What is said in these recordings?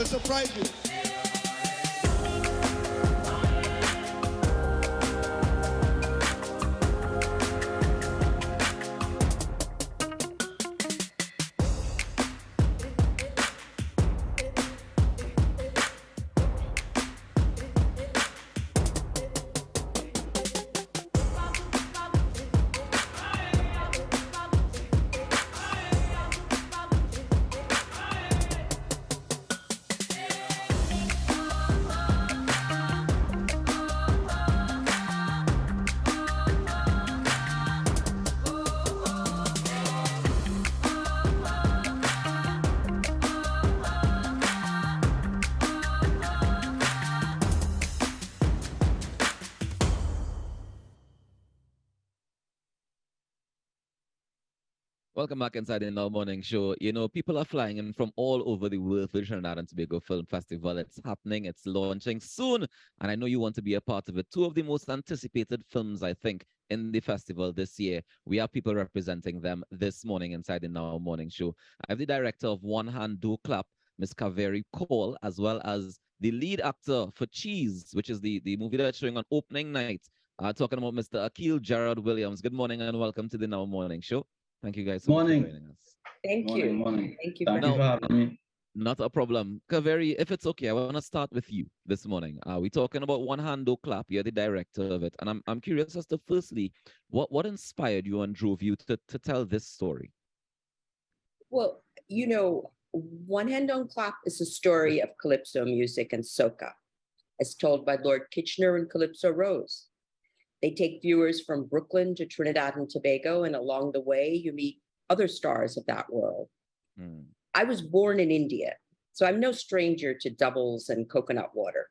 gonna surprise you. Welcome back inside the Now Morning Show. You know, people are flying in from all over the world for the Trinidad and Tobago Film Festival. It's happening, it's launching soon, and I know you want to be a part of it. Two of the most anticipated films, I think, in the festival this year. We have people representing them this morning inside the Now Morning Show. I have the director of One Hand Do Clap, Miss Kaveri Cole, as well as the lead actor for Cheese, which is the movie that's showing on opening night. Talking about Mr. Akil Gerard Williams. Good morning and welcome to the Now Morning Show. Thank you guys so much for Morning. joining us. Thank Morning, you. morning. Thank you. Thank for you for having me. Not a problem. Kaveri, if it's okay, I want to start with you this morning. We're talking about One Hand Do Clap. You're the director of it. And I'm curious as to, firstly, what inspired you and drove you to tell this story? Well, you know, One Hand Don't Clap is a story of calypso music and soca, as told by Lord Kitchener and Calypso Rose. They take viewers from Brooklyn to Trinidad and Tobago, and along the way, you meet other stars of that world. I was born in India, so I'm no stranger to doubles and coconut water.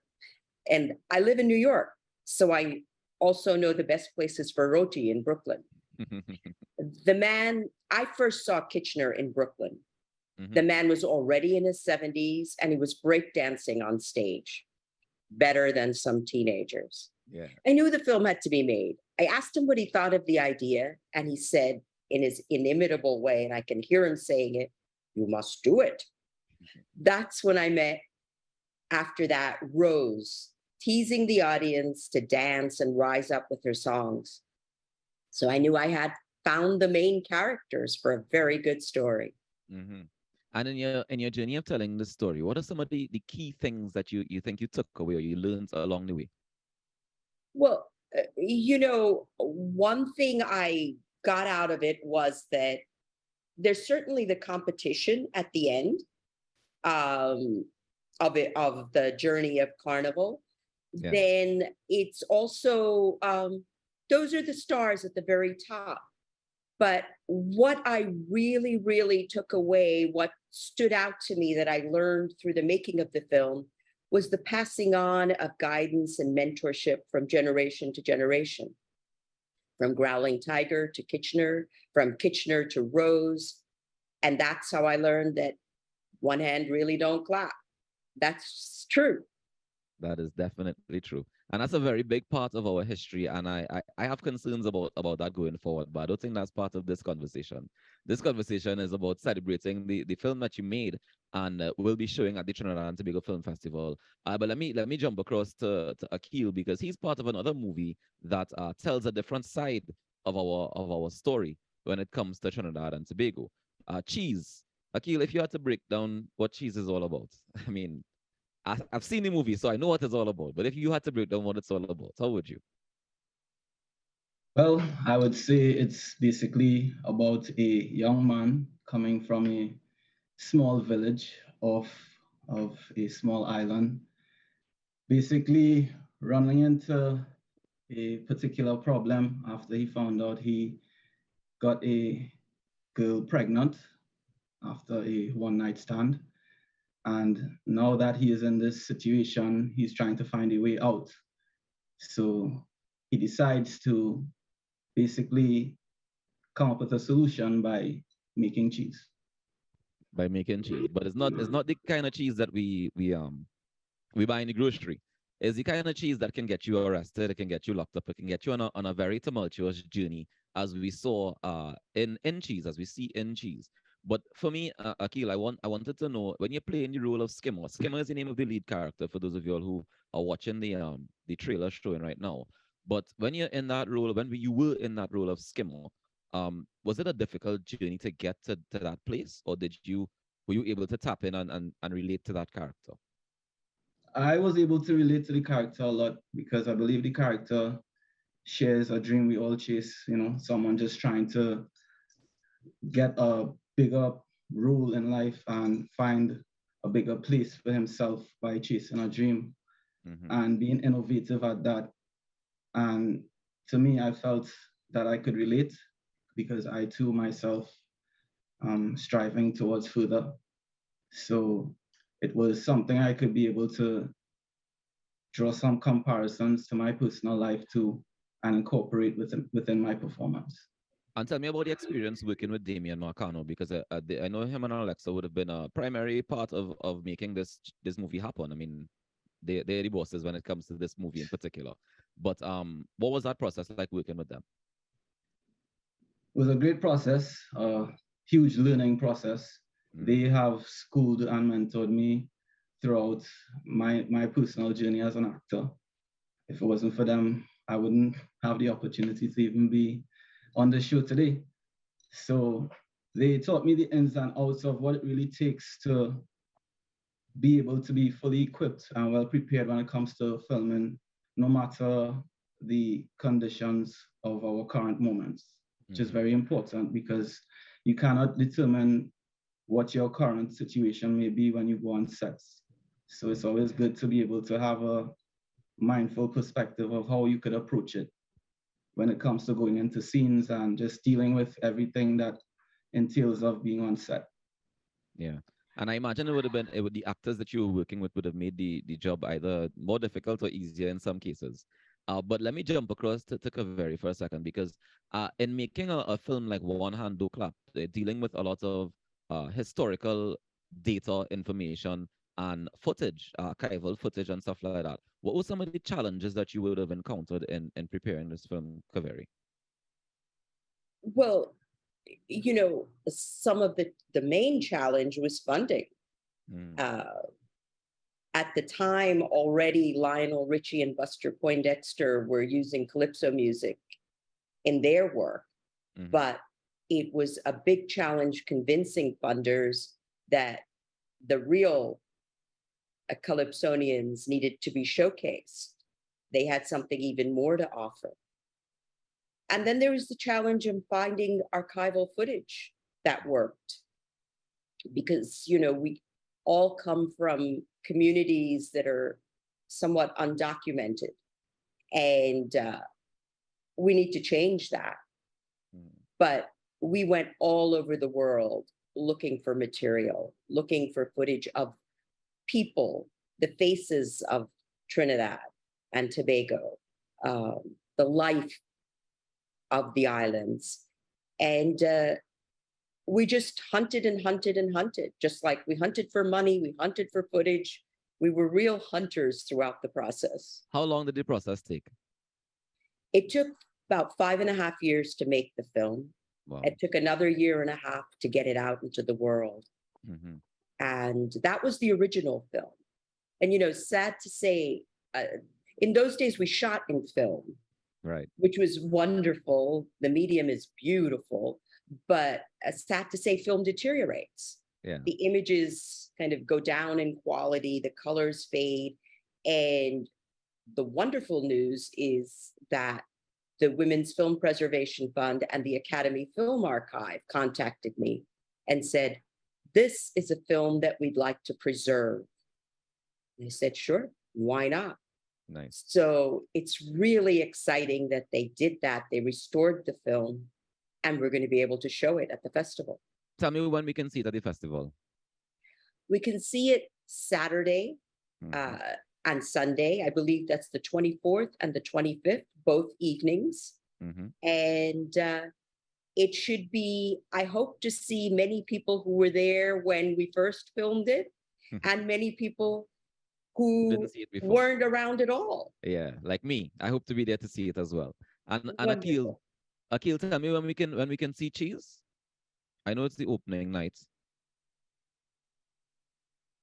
And I live in New York, so I also know the best places for roti in Brooklyn. I first saw Kitchener in Brooklyn. The man was already in his 70s, and he was breakdancing on stage, better than some teenagers. Yeah. I knew the film had to be made. I asked him what he thought of the idea, and he said in his inimitable way, and I can hear him saying it, "You must do it." That's when I met, after that, Rose, teasing the audience to dance and rise up with her songs. So I knew I had found the main characters for a very good story. And in your journey of telling the story, what are some of the key things that you think you took away or you learned along the way? Well, you know, one thing I got out of it was that there's certainly the competition at the end of the journey of Carnival. Yeah. Then it's also those are the stars at the very top. But what I really, really took away, what stood out to me that I learned through the making of the film, was the passing on of guidance and mentorship from generation to generation. From Growling Tiger to Kitchener, from Kitchener to Rose. And that's how I learned that one hand really don't clap. That's true. That is definitely true. And that's a very big part of our history. And I have concerns about that going forward, but I don't think that's part of this conversation. This conversation is about celebrating the film that you made and will be showing at the Trinidad and Tobago Film Festival. But let me jump across to Akil, because he's part of another movie that tells a different side of our story when it comes to Trinidad and Tobago. Cheese. Akil, if you had to break down what Cheese is all about, I mean, I've seen the movie, so I know what it's all about. But if you had to break down what it's all about, how would you? Well, I would say it's basically about a young man coming from a small village of a small island, basically running into a particular problem after he found out he got a girl pregnant after a one-night stand. And now that he is in this situation, he's trying to find a way out. So he decides to basically come up with a solution by making cheese. By making cheese, but it's not the kind of cheese that we buy in the grocery. It's the kind of cheese that can get you arrested, it can get you locked up, it can get you on a very tumultuous journey, as we saw in Cheese, as we see in Cheese. But for me, Akil, I wanted to know when you're playing the role of Skimmer. Skimmer is the name of the lead character for those of you all who are watching the trailer showing right now. But when you're in that role, you were in that role of Skimmer, was it a difficult journey to get to that place, or were you able to tap in and relate to that character? I was able to relate to the character a lot because I believe the character shares a dream we all chase, someone just trying to get a bigger role in life and find a bigger place for himself by chasing a dream Mm-hmm. and being innovative at that. And to me, I felt that I could relate because I too myself striving towards further. So it was something I could be able to draw some comparisons to my personal life too and incorporate within my performance. And tell me about the experience working with Damian Marcano, because I know him and Alexa would have been a primary part of making this movie happen. I mean, they're the bosses when it comes to this movie in particular. But what was that process like working with them? It was a great process, a huge learning process. They have schooled and mentored me throughout my personal journey as an actor. If it wasn't for them, I wouldn't have the opportunity to even be on the show today. So they taught me the ins and outs of what it really takes to be able to be fully equipped and well prepared when it comes to filming, no matter the conditions of our current moments, which is very important because you cannot determine what your current situation may be when you go on sets. So it's always good to be able to have a mindful perspective of how you could approach it when it comes to going into scenes and just dealing with everything that entails of being on set. Yeah. And I imagine the actors that you were working with would have made the job either more difficult or easier in some cases. But let me jump across to Kaveri for a second, because in making a film like One Hand Do Clap, they're dealing with a lot of historical data, information, and footage, archival footage, and stuff like that. What were some of the challenges that you would have encountered in preparing this film, Kaveri? Well, some of the main challenge was funding. At the time, already Lionel Richie and Buster Poindexter were using calypso music in their work, but it was a big challenge convincing funders that the real calypsonians needed to be showcased. They had something even more to offer. And then there was the challenge of finding archival footage that worked, because, we all come from communities that are somewhat undocumented, and we need to change that. But we went all over the world looking for material, looking for footage of people, the faces of Trinidad and Tobago, the life of the islands. And we just hunted and hunted and hunted, just like we hunted for money, we hunted for footage. We were real hunters throughout the process. How long did the process take? It took about 5.5 years to make the film. Wow. It took another 1.5 years to get it out into the world. And that was the original film. And, sad to say, in those days, we shot in film. Right. Which was wonderful. The medium is beautiful, but sad to say, film deteriorates. Yeah. The images kind of go down in quality, the colors fade. And the wonderful news is that the Women's Film Preservation Fund and the Academy Film Archive contacted me and said, this is a film that we'd like to preserve. And I said, sure, why not? Nice. So it's really exciting that they did that. They restored the film, and we're going to be able to show it at the festival. Tell me when we can see it at the festival. We can see it Saturday and Sunday. I believe that's the 24th and the 25th, both evenings. And it should be, I hope to see many people who were there when we first filmed it, and many people who weren't around at all. Yeah, like me. I hope to be there to see it as well. And Akil, tell me when we can see Cheese. I know it's the opening night.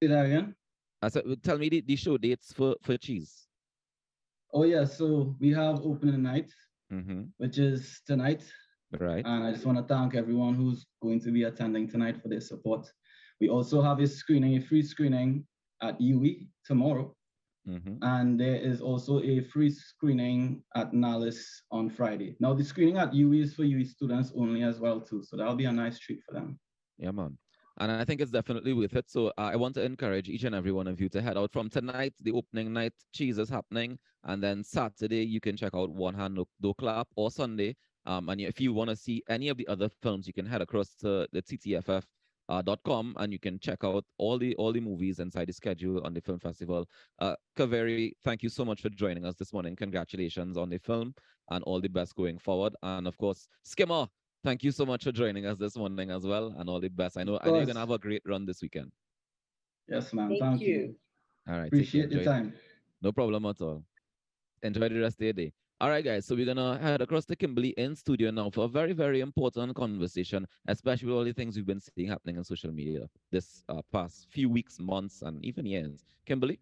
Say that again. I said, tell me the show dates for Cheese. Oh yeah, so we have opening night, Mm-hmm. which is tonight. Right. And I just want to thank everyone who's going to be attending tonight for their support. We also have a screening, a free screening at UE tomorrow. Mm-hmm. And there is also a free screening at Nalis on Friday. Now the screening at UE is for UE students only as well too. So that'll be a nice treat for them. Yeah, man. And I think it's definitely worth it. So I want to encourage each and every one of you to head out from tonight, the opening night, Cheese is happening. And then Saturday, you can check out One Hand No Clap, or Sunday. And if you want to see any of the other films, you can head across to the ttff.com and you can check out all the movies inside the schedule on the film festival. Kaveri, thank you so much for joining us this morning. Congratulations on the film and all the best going forward. And of course, Skimmer, thank you so much for joining us this morning as well, and all the best. I know you're gonna have a great run this weekend. Yes, man. Thank you. All right, Appreciate your time. No problem at all. Enjoy the rest of your day. All right, guys. So we're gonna head across to Kimberly in studio now for a very, very important conversation, especially with all the things we've been seeing happening on social media this past few weeks, months, and even years. Kimberly.